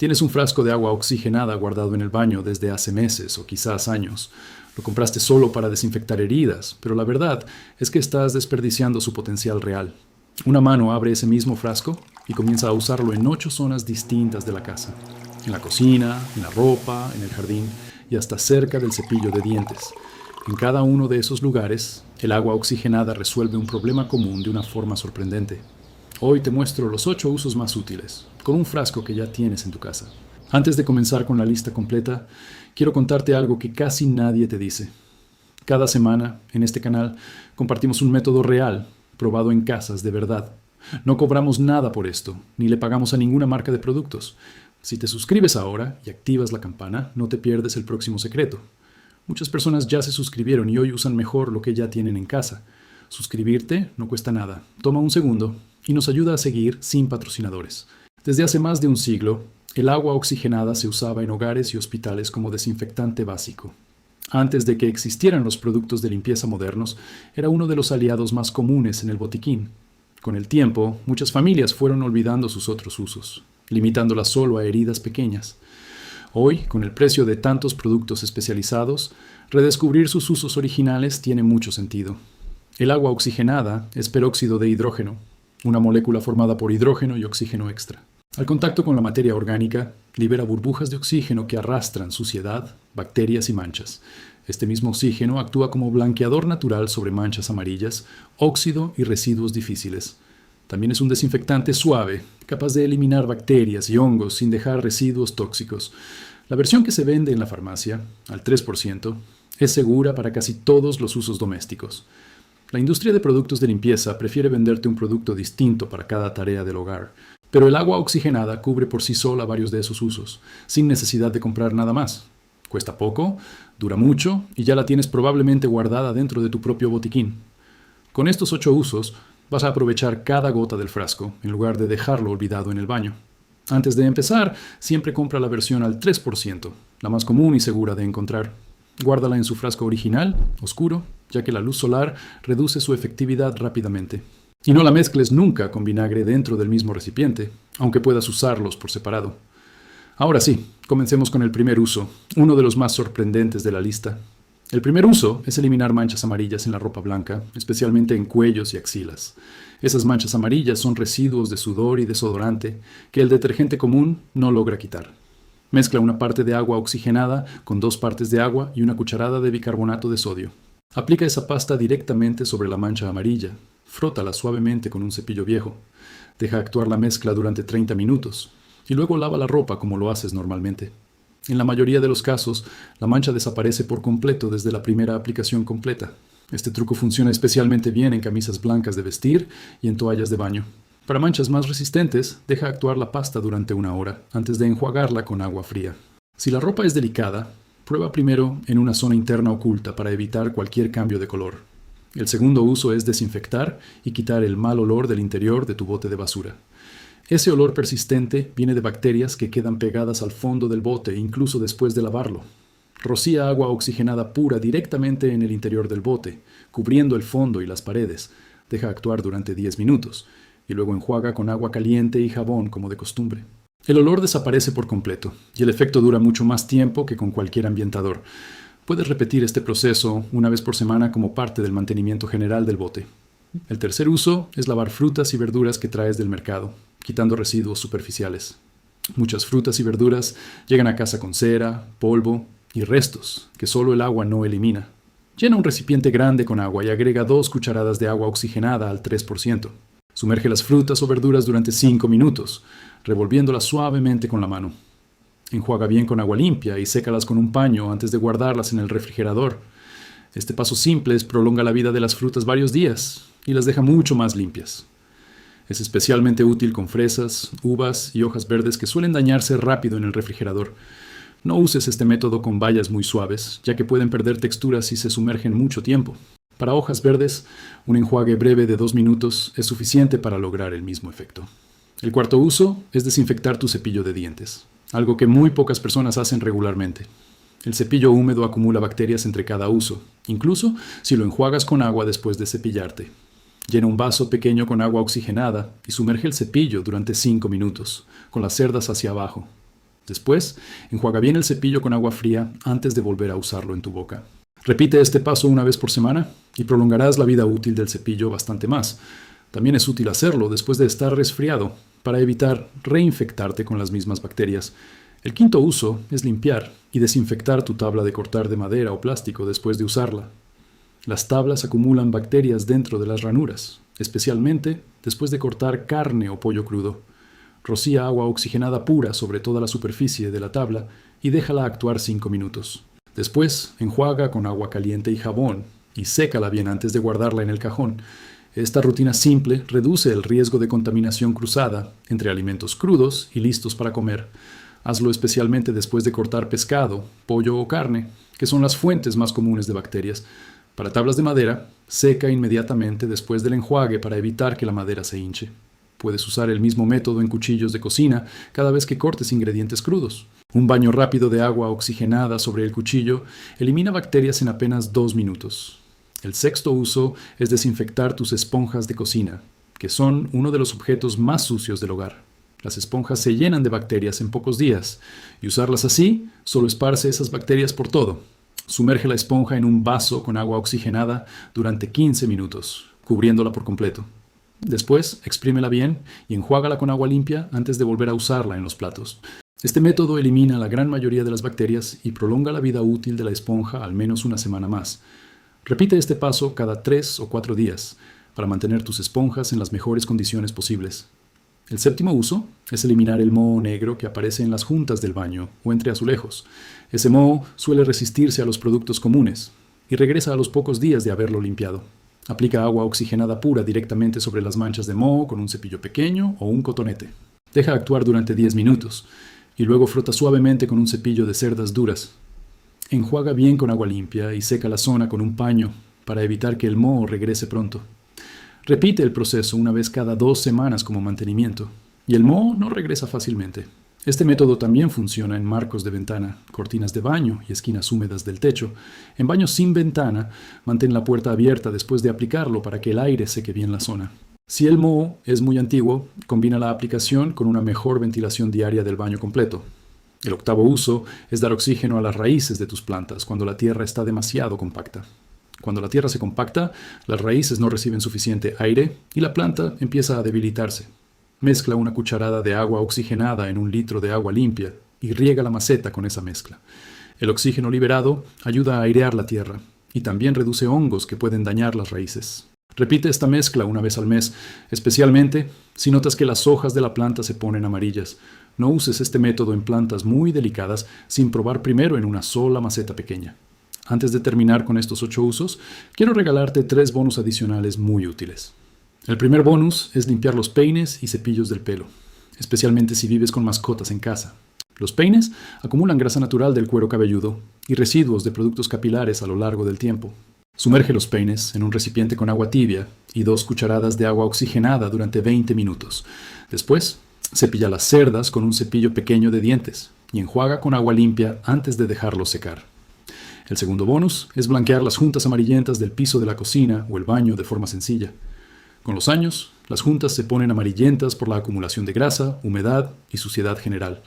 Tienes un frasco de agua oxigenada guardado en el baño desde hace meses o quizás años. Lo compraste solo para desinfectar heridas, pero la verdad es que estás desperdiciando su potencial real. Una mano abre ese mismo frasco y comienza a usarlo en 8 zonas distintas de la casa. En la cocina, en la ropa, en el jardín y hasta cerca del cepillo de dientes. En cada uno de esos lugares, el agua oxigenada resuelve un problema común de una forma sorprendente. Hoy te muestro los 8 usos más útiles, con un frasco que ya tienes en tu casa. Antes de comenzar con la lista completa, quiero contarte algo que casi nadie te dice. Cada semana, en este canal, compartimos un método real, probado en casas de verdad. No cobramos nada por esto, ni le pagamos a ninguna marca de productos. Si te suscribes ahora y activas la campana, no te pierdes el próximo secreto. Muchas personas ya se suscribieron y hoy usan mejor lo que ya tienen en casa. Suscribirte no cuesta nada. Toma un segundo y nos ayuda a seguir sin patrocinadores. Desde hace más de un siglo, el agua oxigenada se usaba en hogares y hospitales como desinfectante básico. Antes de que existieran los productos de limpieza modernos, era uno de los aliados más comunes en el botiquín. Con el tiempo, muchas familias fueron olvidando sus otros usos, limitándolas solo a heridas pequeñas. Hoy, con el precio de tantos productos especializados, redescubrir sus usos originales tiene mucho sentido. El agua oxigenada es peróxido de hidrógeno, una molécula formada por hidrógeno y oxígeno extra. Al contacto con la materia orgánica, libera burbujas de oxígeno que arrastran suciedad, bacterias y manchas. Este mismo oxígeno actúa como blanqueador natural sobre manchas amarillas, óxido y residuos difíciles. También es un desinfectante suave, capaz de eliminar bacterias y hongos sin dejar residuos tóxicos. La versión que se vende en la farmacia, al 3%, es segura para casi todos los usos domésticos. La industria de productos de limpieza prefiere venderte un producto distinto para cada tarea del hogar, pero el agua oxigenada cubre por sí sola varios de esos usos, sin necesidad de comprar nada más. Cuesta poco, dura mucho y ya la tienes probablemente guardada dentro de tu propio botiquín. Con estos 8 usos, vas a aprovechar cada gota del frasco en lugar de dejarlo olvidado en el baño. Antes de empezar, siempre compra la versión al 3%, la más común y segura de encontrar. Guárdala en su frasco original, oscuro, ya que la luz solar reduce su efectividad rápidamente. Y no la mezcles nunca con vinagre dentro del mismo recipiente, aunque puedas usarlos por separado. Ahora sí, comencemos con el primer uso, uno de los más sorprendentes de la lista. El primer uso es eliminar manchas amarillas en la ropa blanca, especialmente en cuellos y axilas. Esas manchas amarillas son residuos de sudor y desodorante que el detergente común no logra quitar. Mezcla una parte de agua oxigenada con 2 partes de agua y una cucharada de bicarbonato de sodio. Aplica esa pasta directamente sobre la mancha amarilla. Frótala suavemente con un cepillo viejo. Deja actuar la mezcla durante 30 minutos y luego lava la ropa como lo haces normalmente. En la mayoría de los casos, la mancha desaparece por completo desde la primera aplicación completa. Este truco funciona especialmente bien en camisas blancas de vestir y en toallas de baño. Para manchas más resistentes, deja actuar la pasta durante 1 hora antes de enjuagarla con agua fría. Si la ropa es delicada, prueba primero en una zona interna oculta para evitar cualquier cambio de color. El segundo uso es desinfectar y quitar el mal olor del interior de tu bote de basura. Ese olor persistente viene de bacterias que quedan pegadas al fondo del bote incluso después de lavarlo. Rocía agua oxigenada pura directamente en el interior del bote, cubriendo el fondo y las paredes. Deja actuar durante 10 minutos y luego enjuaga con agua caliente y jabón como de costumbre. El olor desaparece por completo y el efecto dura mucho más tiempo que con cualquier ambientador. Puedes repetir este proceso una vez por semana como parte del mantenimiento general del bote. El tercer uso es lavar frutas y verduras que traes del mercado, quitando residuos superficiales. Muchas frutas y verduras llegan a casa con cera, polvo y restos que solo el agua no elimina. Llena un recipiente grande con agua y agrega 2 cucharadas de agua oxigenada al 3%. Sumerge las frutas o verduras durante 5 minutos, revolviéndolas suavemente con la mano. Enjuaga bien con agua limpia y sécalas con un paño antes de guardarlas en el refrigerador. Este paso simple prolonga la vida de las frutas varios días y las deja mucho más limpias. Es especialmente útil con fresas, uvas y hojas verdes que suelen dañarse rápido en el refrigerador. No uses este método con bayas muy suaves, ya que pueden perder textura si se sumergen mucho tiempo. Para hojas verdes, un enjuague breve de 2 minutos es suficiente para lograr el mismo efecto. El cuarto uso es desinfectar tu cepillo de dientes, algo que muy pocas personas hacen regularmente. El cepillo húmedo acumula bacterias entre cada uso, incluso si lo enjuagas con agua después de cepillarte. Llena un vaso pequeño con agua oxigenada y sumerge el cepillo durante 5 minutos, con las cerdas hacia abajo. Después, enjuaga bien el cepillo con agua fría antes de volver a usarlo en tu boca. Repite este paso una vez por semana y prolongarás la vida útil del cepillo bastante más. También es útil hacerlo después de estar resfriado para evitar reinfectarte con las mismas bacterias. El quinto uso es limpiar y desinfectar tu tabla de cortar de madera o plástico después de usarla. Las tablas acumulan bacterias dentro de las ranuras, especialmente después de cortar carne o pollo crudo. Rocía agua oxigenada pura sobre toda la superficie de la tabla y déjala actuar 5 minutos. Después, enjuaga con agua caliente y jabón y sécala bien antes de guardarla en el cajón. Esta rutina simple reduce el riesgo de contaminación cruzada entre alimentos crudos y listos para comer. Hazlo especialmente después de cortar pescado, pollo o carne, que son las fuentes más comunes de bacterias. Para tablas de madera, seca inmediatamente después del enjuague para evitar que la madera se hinche. Puedes usar el mismo método en cuchillos de cocina cada vez que cortes ingredientes crudos. Un baño rápido de agua oxigenada sobre el cuchillo elimina bacterias en apenas 2 minutos. El sexto uso es desinfectar tus esponjas de cocina, que son uno de los objetos más sucios del hogar. Las esponjas se llenan de bacterias en pocos días, y usarlas así solo esparce esas bacterias por todo. Sumerge la esponja en un vaso con agua oxigenada durante 15 minutos, cubriéndola por completo. Después, exprímela bien y enjuágala con agua limpia antes de volver a usarla en los platos. Este método elimina la gran mayoría de las bacterias y prolonga la vida útil de la esponja al menos una semana más. Repite este paso cada 3 o 4 días para mantener tus esponjas en las mejores condiciones posibles. El séptimo uso es eliminar el moho negro que aparece en las juntas del baño o entre azulejos. Ese moho suele resistirse a los productos comunes y regresa a los pocos días de haberlo limpiado. Aplica agua oxigenada pura directamente sobre las manchas de moho con un cepillo pequeño o un cotonete. Deja actuar durante 10 minutos y luego frota suavemente con un cepillo de cerdas duras. Enjuaga bien con agua limpia y seca la zona con un paño para evitar que el moho regrese pronto. Repite el proceso una vez cada 2 semanas como mantenimiento y el moho no regresa fácilmente. Este método también funciona en marcos de ventana, cortinas de baño y esquinas húmedas del techo. En baños sin ventana, mantén la puerta abierta después de aplicarlo para que el aire seque bien la zona. Si el moho es muy antiguo, combina la aplicación con una mejor ventilación diaria del baño completo. El octavo uso es dar oxígeno a las raíces de tus plantas cuando la tierra está demasiado compacta. Cuando la tierra se compacta, las raíces no reciben suficiente aire y la planta empieza a debilitarse. Mezcla una cucharada de agua oxigenada en 1 litro de agua limpia y riega la maceta con esa mezcla. El oxígeno liberado ayuda a airear la tierra y también reduce hongos que pueden dañar las raíces. Repite esta mezcla una vez al mes, especialmente si notas que las hojas de la planta se ponen amarillas. No uses este método en plantas muy delicadas sin probar primero en una sola maceta pequeña. Antes de terminar con estos 8 usos, quiero regalarte 3 bonus adicionales muy útiles. El primer bonus es limpiar los peines y cepillos del pelo, especialmente si vives con mascotas en casa. Los peines acumulan grasa natural del cuero cabelludo y residuos de productos capilares a lo largo del tiempo. Sumerge los peines en un recipiente con agua tibia y 2 cucharadas de agua oxigenada durante 20 minutos. Después, cepilla las cerdas con un cepillo pequeño de dientes y enjuaga con agua limpia antes de dejarlos secar. El segundo bonus es blanquear las juntas amarillentas del piso de la cocina o el baño de forma sencilla. Con los años, las juntas se ponen amarillentas por la acumulación de grasa, humedad y suciedad general.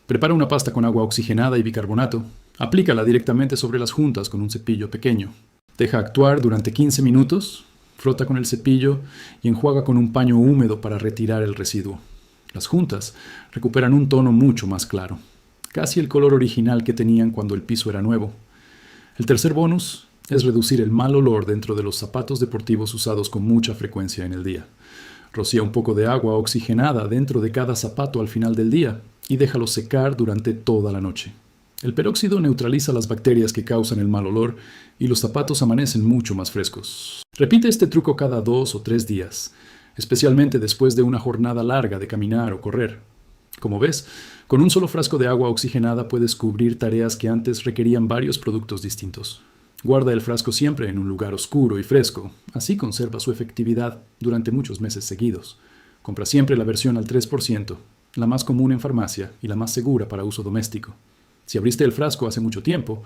Prepara una pasta con agua oxigenada y bicarbonato. Aplícala directamente sobre las juntas con un cepillo pequeño. Deja actuar durante 15 minutos, frota con el cepillo y enjuaga con un paño húmedo para retirar el residuo. Las juntas recuperan un tono mucho más claro, casi el color original que tenían cuando el piso era nuevo. El tercer bonus es reducir el mal olor dentro de los zapatos deportivos usados con mucha frecuencia en el día. Rocía un poco de agua oxigenada dentro de cada zapato al final del día y déjalo secar durante toda la noche. El peróxido neutraliza las bacterias que causan el mal olor y los zapatos amanecen mucho más frescos. Repite este truco cada 2 o 3 días, especialmente después de una jornada larga de caminar o correr. Como ves, con un solo frasco de agua oxigenada puedes cubrir tareas que antes requerían varios productos distintos. Guarda el frasco siempre en un lugar oscuro y fresco, así conserva su efectividad durante muchos meses seguidos. Compra siempre la versión al 3%, la más común en farmacia y la más segura para uso doméstico. Si abriste el frasco hace mucho tiempo,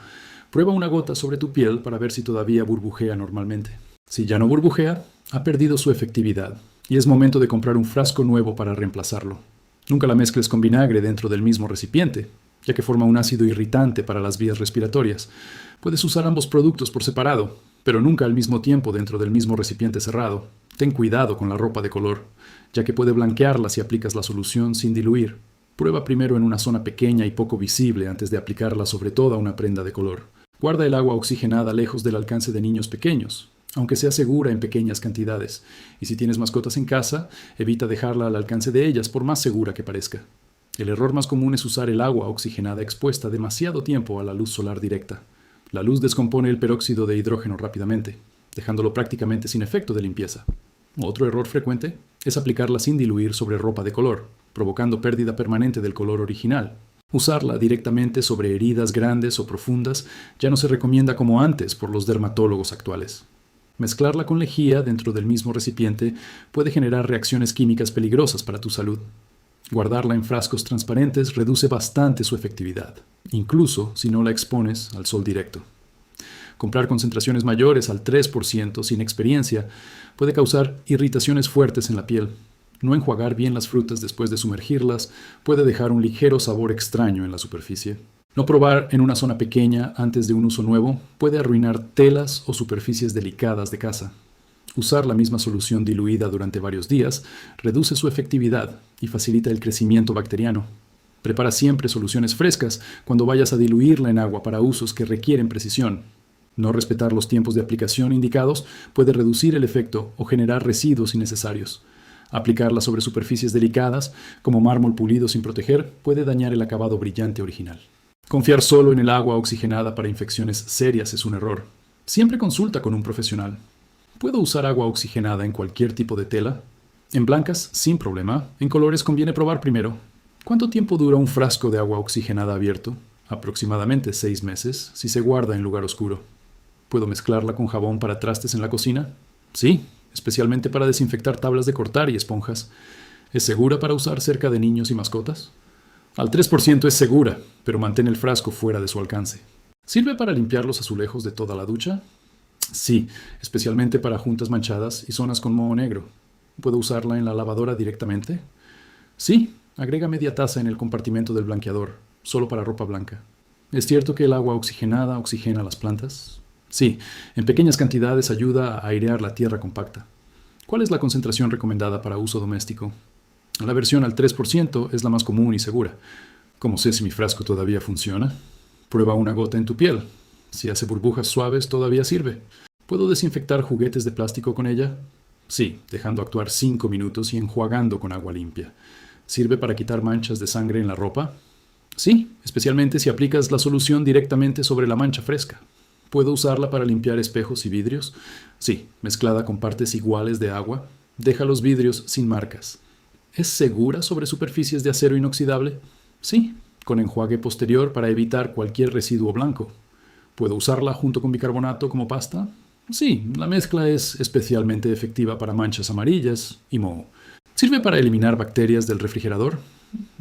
prueba una gota sobre tu piel para ver si todavía burbujea normalmente. Si ya no burbujea, ha perdido su efectividad y es momento de comprar un frasco nuevo para reemplazarlo. Nunca la mezcles con vinagre dentro del mismo recipiente, ya que forma un ácido irritante para las vías respiratorias. Puedes usar ambos productos por separado, pero nunca al mismo tiempo dentro del mismo recipiente cerrado. Ten cuidado con la ropa de color, ya que puede blanquearla si aplicas la solución sin diluir. Prueba primero en una zona pequeña y poco visible antes de aplicarla sobre toda una prenda de color. Guarda el agua oxigenada lejos del alcance de niños pequeños, aunque sea segura en pequeñas cantidades. Y si tienes mascotas en casa, evita dejarla al alcance de ellas por más segura que parezca. El error más común es usar el agua oxigenada expuesta demasiado tiempo a la luz solar directa. La luz descompone el peróxido de hidrógeno rápidamente, dejándolo prácticamente sin efecto de limpieza. Otro error frecuente es aplicarla sin diluir sobre ropa de color, provocando pérdida permanente del color original. Usarla directamente sobre heridas grandes o profundas ya no se recomienda como antes por los dermatólogos actuales. Mezclarla con lejía dentro del mismo recipiente puede generar reacciones químicas peligrosas para tu salud. Guardarla en frascos transparentes reduce bastante su efectividad, incluso si no la expones al sol directo. Comprar concentraciones mayores al 3% sin experiencia puede causar irritaciones fuertes en la piel. No enjuagar bien las frutas después de sumergirlas puede dejar un ligero sabor extraño en la superficie. No probar en una zona pequeña antes de un uso nuevo puede arruinar telas o superficies delicadas de casa. Usar la misma solución diluida durante varios días reduce su efectividad y facilita el crecimiento bacteriano. Prepara siempre soluciones frescas cuando vayas a diluirla en agua para usos que requieren precisión. No respetar los tiempos de aplicación indicados puede reducir el efecto o generar residuos innecesarios. Aplicarla sobre superficies delicadas, como mármol pulido sin proteger, puede dañar el acabado brillante original. Confiar solo en el agua oxigenada para infecciones serias es un error. Siempre consulta con un profesional. ¿Puedo usar agua oxigenada en cualquier tipo de tela? En blancas, sin problema. En colores conviene probar primero. ¿Cuánto tiempo dura un frasco de agua oxigenada abierto? Aproximadamente 6 meses, si se guarda en lugar oscuro. ¿Puedo mezclarla con jabón para trastes en la cocina? Sí, especialmente para desinfectar tablas de cortar y esponjas. ¿Es segura para usar cerca de niños y mascotas? Al 3% es segura, pero mantén el frasco fuera de su alcance. ¿Sirve para limpiar los azulejos de toda la ducha? Sí, especialmente para juntas manchadas y zonas con moho negro. ¿Puedo usarla en la lavadora directamente? Sí, agrega media taza en el compartimento del blanqueador, solo para ropa blanca. ¿Es cierto que el agua oxigenada oxigena las plantas? Sí, en pequeñas cantidades ayuda a airear la tierra compacta. ¿Cuál es la concentración recomendada para uso doméstico? La versión al 3% es la más común y segura. ¿Cómo sé si mi frasco todavía funciona? Prueba una gota en tu piel. Si hace burbujas suaves, todavía sirve. ¿Puedo desinfectar juguetes de plástico con ella? Sí, dejando actuar 5 minutos y enjuagando con agua limpia. ¿Sirve para quitar manchas de sangre en la ropa? Sí, especialmente si aplicas la solución directamente sobre la mancha fresca. ¿Puedo usarla para limpiar espejos y vidrios? Sí, mezclada con partes iguales de agua. Deja los vidrios sin marcas. ¿Es segura sobre superficies de acero inoxidable? Sí, con enjuague posterior para evitar cualquier residuo blanco. ¿Puedo usarla junto con bicarbonato como pasta? Sí, la mezcla es especialmente efectiva para manchas amarillas y moho. ¿Sirve para eliminar bacterias del refrigerador?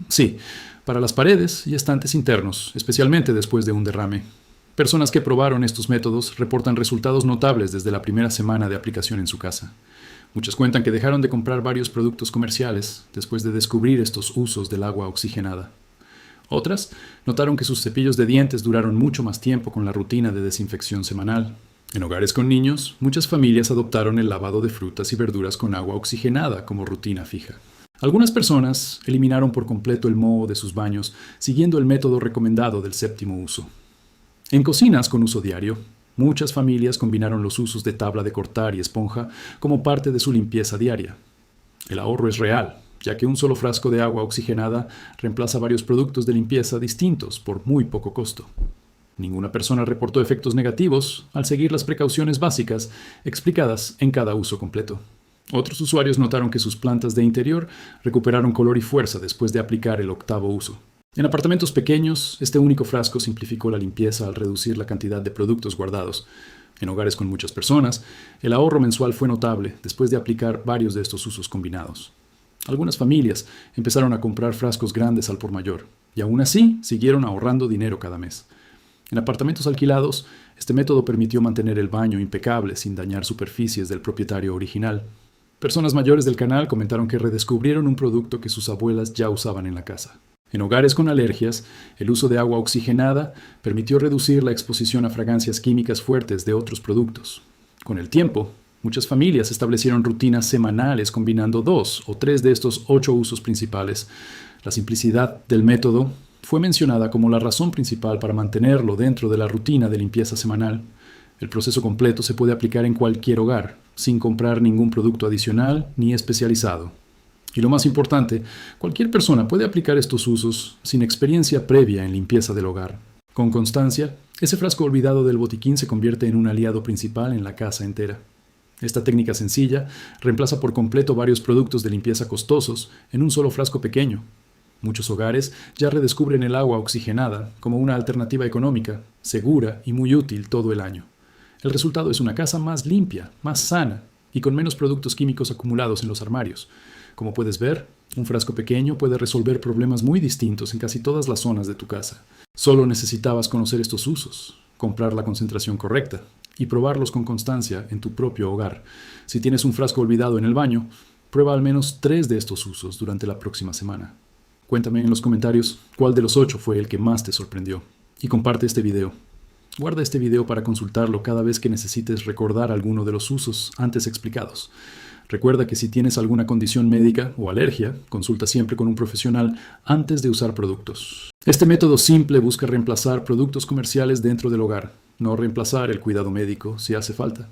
Sí, para las paredes y estantes internos, especialmente después de un derrame. Personas que probaron estos métodos reportan resultados notables desde la primera semana de aplicación en su casa. Muchas cuentan que dejaron de comprar varios productos comerciales después de descubrir estos usos del agua oxigenada. Otras notaron que sus cepillos de dientes duraron mucho más tiempo con la rutina de desinfección semanal. En hogares con niños, muchas familias adoptaron el lavado de frutas y verduras con agua oxigenada como rutina fija. Algunas personas eliminaron por completo el moho de sus baños siguiendo el método recomendado del 7º uso. En cocinas con uso diario, muchas familias combinaron los usos de tabla de cortar y esponja como parte de su limpieza diaria. El ahorro es real, ya que un solo frasco de agua oxigenada reemplaza varios productos de limpieza distintos por muy poco costo. Ninguna persona reportó efectos negativos al seguir las precauciones básicas explicadas en cada uso completo. Otros usuarios notaron que sus plantas de interior recuperaron color y fuerza después de aplicar el 8º uso. En apartamentos pequeños, este único frasco simplificó la limpieza al reducir la cantidad de productos guardados. En hogares con muchas personas, el ahorro mensual fue notable después de aplicar varios de estos usos combinados. Algunas familias empezaron a comprar frascos grandes al por mayor, y aún así siguieron ahorrando dinero cada mes. En apartamentos alquilados, este método permitió mantener el baño impecable sin dañar superficies del propietario original. Personas mayores del canal comentaron que redescubrieron un producto que sus abuelas ya usaban en la casa. En hogares con alergias, el uso de agua oxigenada permitió reducir la exposición a fragancias químicas fuertes de otros productos. Con el tiempo, muchas familias establecieron rutinas semanales combinando 2 o 3 de estos 8 usos principales. La simplicidad del método fue mencionada como la razón principal para mantenerlo dentro de la rutina de limpieza semanal. El proceso completo se puede aplicar en cualquier hogar, sin comprar ningún producto adicional ni especializado. Y lo más importante, cualquier persona puede aplicar estos usos sin experiencia previa en limpieza del hogar. Con constancia, ese frasco olvidado del botiquín se convierte en un aliado principal en la casa entera. Esta técnica sencilla reemplaza por completo varios productos de limpieza costosos en un solo frasco pequeño. Muchos hogares ya redescubren el agua oxigenada como una alternativa económica, segura y muy útil todo el año. El resultado es una casa más limpia, más sana y con menos productos químicos acumulados en los armarios. Como puedes ver, un frasco pequeño puede resolver problemas muy distintos en casi todas las zonas de tu casa. Solo necesitabas conocer estos usos, comprar la concentración correcta y probarlos con constancia en tu propio hogar. Si tienes un frasco olvidado en el baño, prueba al menos 3 de estos usos durante la próxima semana. Cuéntame en los comentarios cuál de los 8 fue el que más te sorprendió. Y comparte este video. Guarda este video para consultarlo cada vez que necesites recordar alguno de los usos antes explicados. Recuerda que si tienes alguna condición médica o alergia, consulta siempre con un profesional antes de usar productos. Este método simple busca reemplazar productos comerciales dentro del hogar, no reemplazar el cuidado médico si hace falta.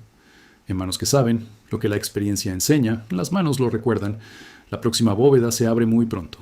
En manos que saben, lo que la experiencia enseña, las manos lo recuerdan. La próxima bóveda se abre muy pronto.